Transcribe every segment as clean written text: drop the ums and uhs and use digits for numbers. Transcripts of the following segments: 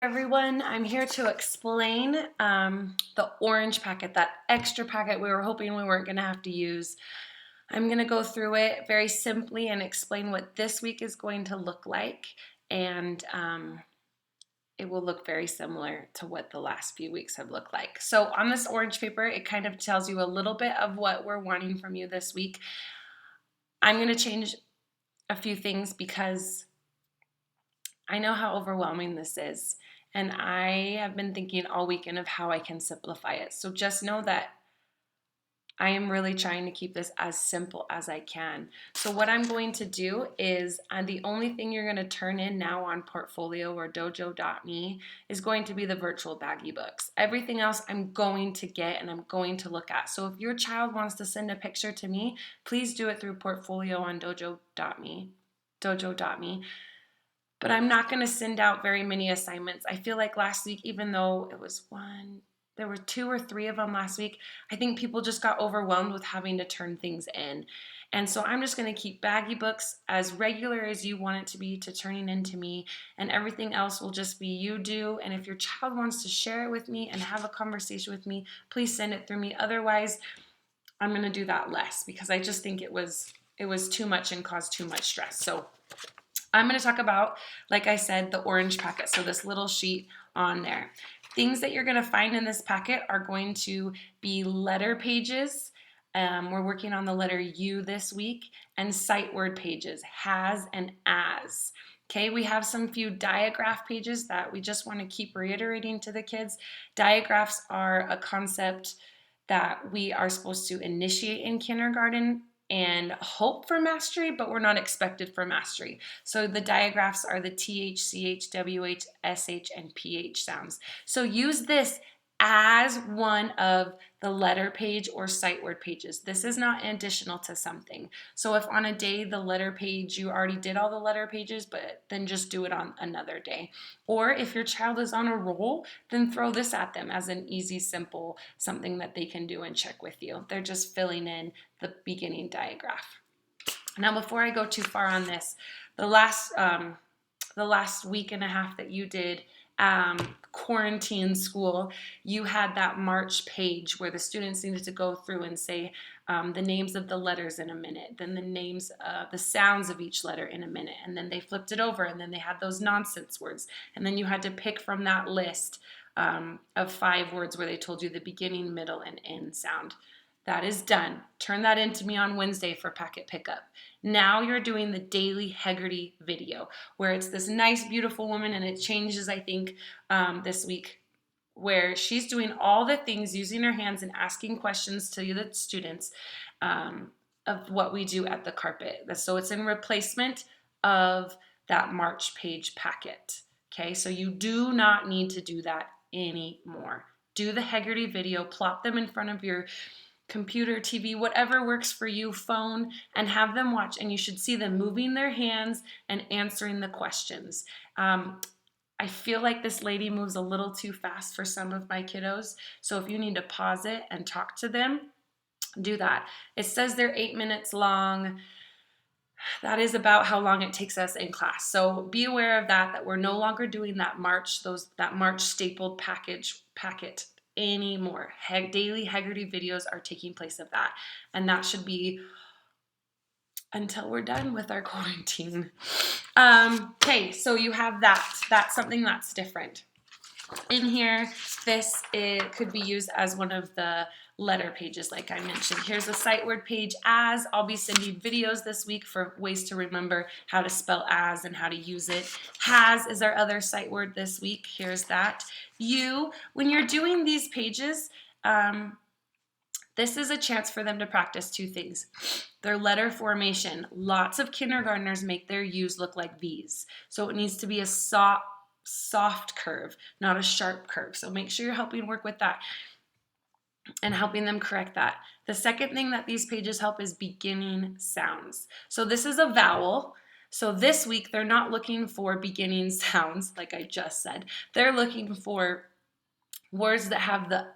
Everyone, I'm here to explain the orange packet, that extra packet we were hoping we weren't going to have to use. I'm going to go through it very simply and explain what this week is going to look like, and it will look very similar to what the last few weeks have looked like. So on this orange paper, it kind of tells you a little bit of what we're wanting from you this week. I'm going to change a few things because I know how overwhelming this is. And I have been thinking all weekend of how I can simplify it. So just know that I am really trying to keep this as simple as I can. So what I'm going to do is the only thing you're going to turn in now on Portfolio or Dojo.me is going to be the virtual baggie books. Everything else I'm going to get and I'm going to look at. So if your child wants to send a picture to me, please do it through Portfolio on Dojo.me. But I'm not going to send out very many assignments. I feel like last week, even though it was there were 2 or 3 of them last week, I think people just got overwhelmed with having to turn things in. And so I'm just going to keep baggie books as regular as you want it to be to turning into me, and everything else will just be you do. And if your child wants to share it with me and have a conversation with me, please send it through me. Otherwise, I'm going to do that less because I just think it was too much and caused too much stress. So I'm going to talk about, like I said, the orange packet. So this little sheet on there. Things that you're going to find in this packet are going to be letter pages. We're working on the letter U this week, and sight word pages, has and as. Okay, we have some few diagraph pages that we just want to keep reiterating to the kids. Diagraphs are a concept that we are supposed to initiate in kindergarten and hope for mastery, but we're not expected for mastery. So the diagraphs are the TH, CH, WH, SH, and PH sounds. So use this as one of the letter page or sight word pages. This is not additional to something. So if on a day the letter page, you already did all the letter pages, but then just do it on another day. Or if your child is on a roll, then throw this at them as an easy, simple, something that they can do and check with you. They're just filling in the beginning diagraph. Now, before I go too far on this, the last week and a half that you did quarantine school, you had that March page where the students needed to go through and say the names of the letters in a minute, then the sounds of each letter in a minute, and then they flipped it over, and then they had those nonsense words, and then you had to pick from that list of 5 words where they told you the beginning, middle, and end sound. That is done. Turn that into me on Wednesday for packet pickup. Now you're doing the daily Heggerty video where it's this nice, beautiful woman, and it changes, I think, this week, where she's doing all the things using her hands and asking questions to the students of what we do at the carpet. So it's in replacement of that March page packet. Okay, so you do not need to do that anymore. Do the Heggerty video, plop them in front of your computer, TV, whatever works for you, phone, and have them watch, and you should see them moving their hands and answering the questions. I feel like this lady moves a little too fast for some of my kiddos, so if you need to pause it and talk to them, do that. It says they're 8 minutes long. That is about how long it takes us in class. So be aware of that we're no longer doing that March stapled packet anymore. Daily Heggerty videos are taking place of that, and that should be until we're done with our quarantine. Okay, so you have that. That's something that's different. In here, it could be used as one of the letter pages, like I mentioned. Here's a sight word page, as. I'll be sending videos this week for ways to remember how to spell as and how to use it. Has is our other sight word this week. Here's that. You, when you're doing these pages, this is a chance for them to practice 2 things. Their letter formation. Lots of kindergartners make their U's look like V's. So it needs to be a soft curve, not a sharp curve. So make sure you're helping work with that and helping them correct that. The second thing that these pages help is beginning sounds. So this is a vowel. So this week they're not looking for beginning sounds like I just said. They're looking for words that have the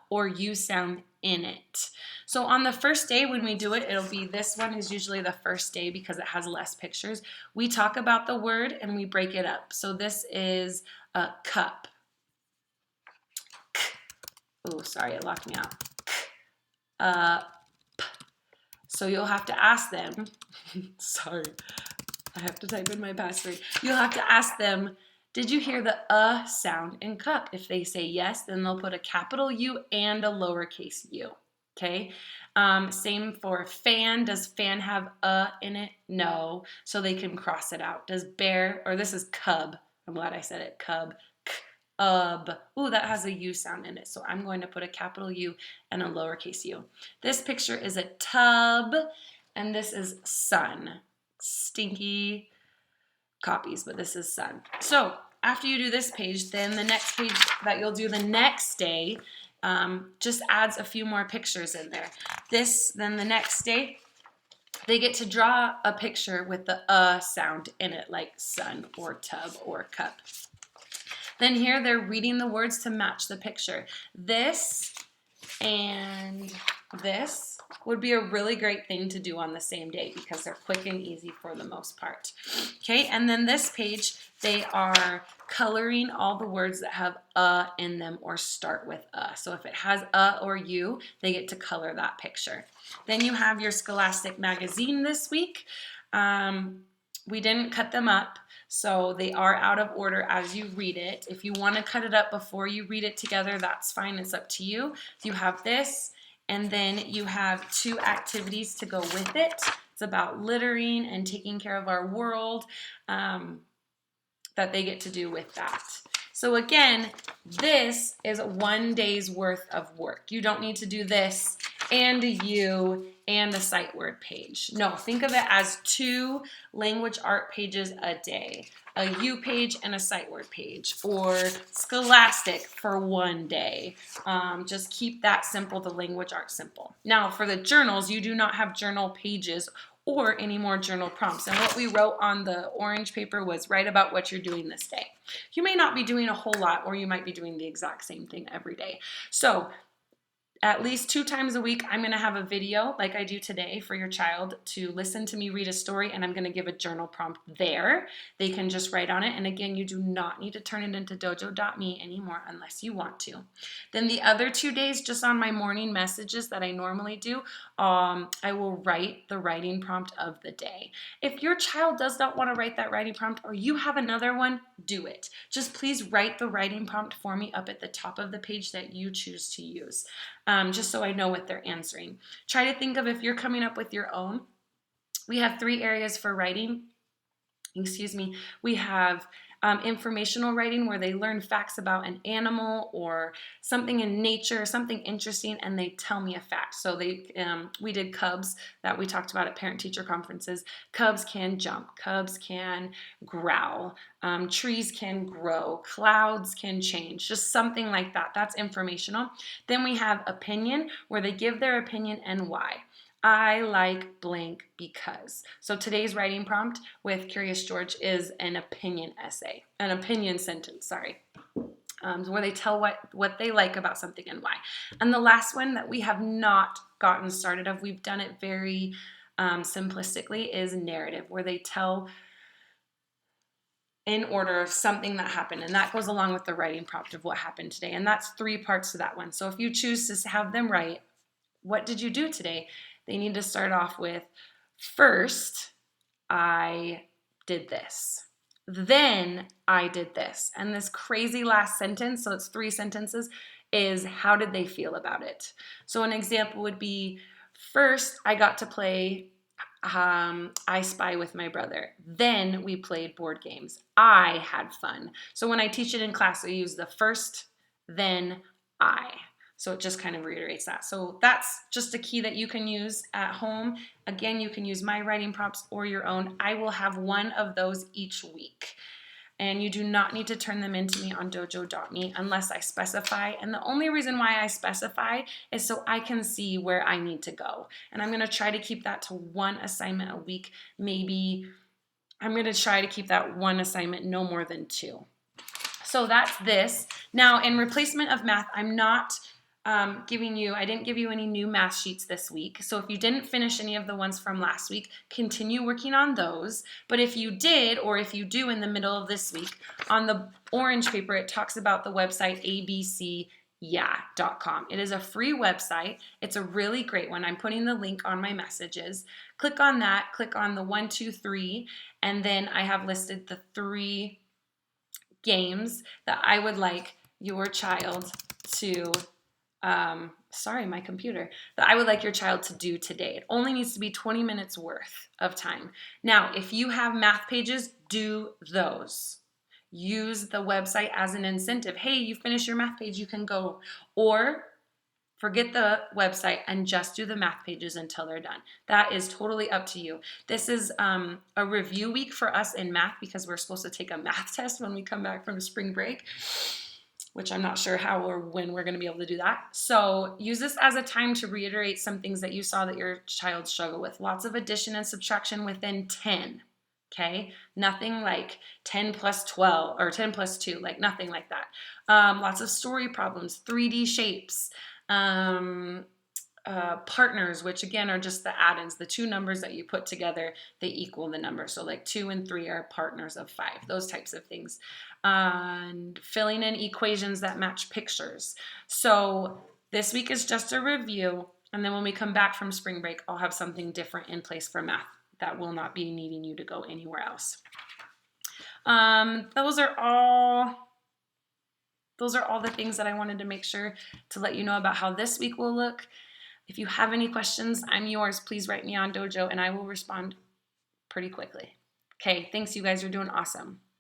or U sound in it. So on the first day when we do it, it'll be, this one is usually the first day because it has less pictures. We talk about the word and we break it up. So this is Cup. Oh, sorry, it locked me out. So you'll have to ask them, sorry, I have to type in my password. You'll have to ask them, did you hear the sound in cup? If they say yes, then they'll put a capital U and a lowercase u, okay? Same for fan. Does fan have in it? No, so they can cross it out. Does bear, or this is cub, I'm glad I said it, cub, ooh, that has a U sound in it, so I'm going to put a capital U and a lowercase u. This picture is a tub, and this is sun. Stinky copies, but this is sun. So after you do this page, then the next page that you'll do the next day just adds a few more pictures in there. Then the next day, they get to draw a picture with the sound in it, like sun or tub or cup. Then here they're reading the words to match the picture. This and this would be a really great thing to do on the same day because they're quick and easy for the most part. Okay, and then this page, they are coloring all the words that have in them or start with So if it has or u, they get to color that picture. Then you have your Scholastic magazine this week. We didn't cut them up, so they are out of order as you read it. If you want to cut it up before you read it together, that's fine. It's up to you. You have this, and then you have 2 activities to go with it. It's about littering and taking care of our world that they get to do with that. So again, this is 1 day's worth of work. You don't need to do this and a U and a sight word page. No, think of it as 2 language art pages a day. A U page and a sight word page, or Scholastic for 1 day. Just keep that simple, the language art simple. Now for the journals, you do not have journal pages or any more journal prompts. And what we wrote on the orange paper was write about what you're doing this day. You may not be doing a whole lot, or you might be doing the exact same thing every day. So at least 2 times a week, I'm going to have a video like I do today for your child to listen to me read a story, and I'm going to give a journal prompt there. They can just write on it. And again, you do not need to turn it into dojo.me anymore unless you want to. Then the other 2 days, just on my morning messages that I normally do, I will write the writing prompt of the day. If your child does not want to write that writing prompt, or you have another one, do it. Just please write the writing prompt for me up at the top of the page that you choose to use. Just so I know what they're answering. Try to think of if you're coming up with your own. We have 3 areas for writing. We have informational writing, where they learn facts about an animal or something in nature, something interesting, and they tell me a fact. So we did cubs that we talked about at parent-teacher conferences. Cubs can jump. Cubs can growl. Trees can grow. Clouds can change. Just something like that. That's informational. Then we have opinion, where they give their opinion and why. I like blank because. So today's writing prompt with Curious George is an opinion sentence, where they tell what they like about something and why. And the last one that we have not gotten started of, we've done it very simplistically, is narrative, where they tell in order of something that happened, and that goes along with the writing prompt of what happened today. And that's 3 parts to that one. So if you choose to have them write, what did you do today? They need to start off with, first, I did this. Then I did this. And this crazy last sentence, so it's 3 sentences, is how did they feel about it? So an example would be, first, I got to play I Spy with my brother. Then we played board games. I had fun. So when I teach it in class, I use the first, then I. So it just kind of reiterates that. So that's just a key that you can use at home. Again, you can use my writing prompts or your own. I will have 1 of those each week. And you do not need to turn them into me on dojo.me unless I specify. And the only reason why I specify is so I can see where I need to go. And I'm going to try to keep that to 1 assignment a week. Maybe I'm going to try to keep that 1 assignment no more than 2. So that's this. Now, in replacement of math, I'm not giving you, I didn't give you any new math sheets this week. So if you didn't finish any of the ones from last week, continue working on those. But if you did, or if you do in the middle of this week, on the orange paper, it talks about the website abcyeah.com. It is a free website. It's a really great one. I'm putting the link on my messages. Click on that, click on the 1, 2, 3, and then I have listed the 3 games that I would like your child to sorry, my computer, that I would like your child to do today. It only needs to be 20 minutes worth of time. Now, if you have math pages, do those. Use the website as an incentive. Hey, you finished your math page, you can go. Or forget the website and just do the math pages until they're done. That is totally up to you. This is a review week for us in math because we're supposed to take a math test when we come back from spring break, which I'm not sure how or when we're going to be able to do that. So use this as a time to reiterate some things that you saw that your child struggled with. Lots of addition and subtraction within 10. Okay, nothing like 10 plus 12 or 10 plus 2, like nothing like that. Lots of story problems, 3D shapes, partners, which again are just the add-ins, the 2 numbers that you put together, they equal the number. So like 2 and 3 are partners of 5, those types of things. And filling in equations that match pictures. So this week is just a review, and then when we come back from spring break, I'll have something different in place for math that will not be needing you to go anywhere else. Those are all the things that I wanted to make sure to let you know about how this week will look. If you have any questions, I'm yours. Please write me on Dojo and I will respond pretty quickly. Okay, thanks you guys. You're doing awesome.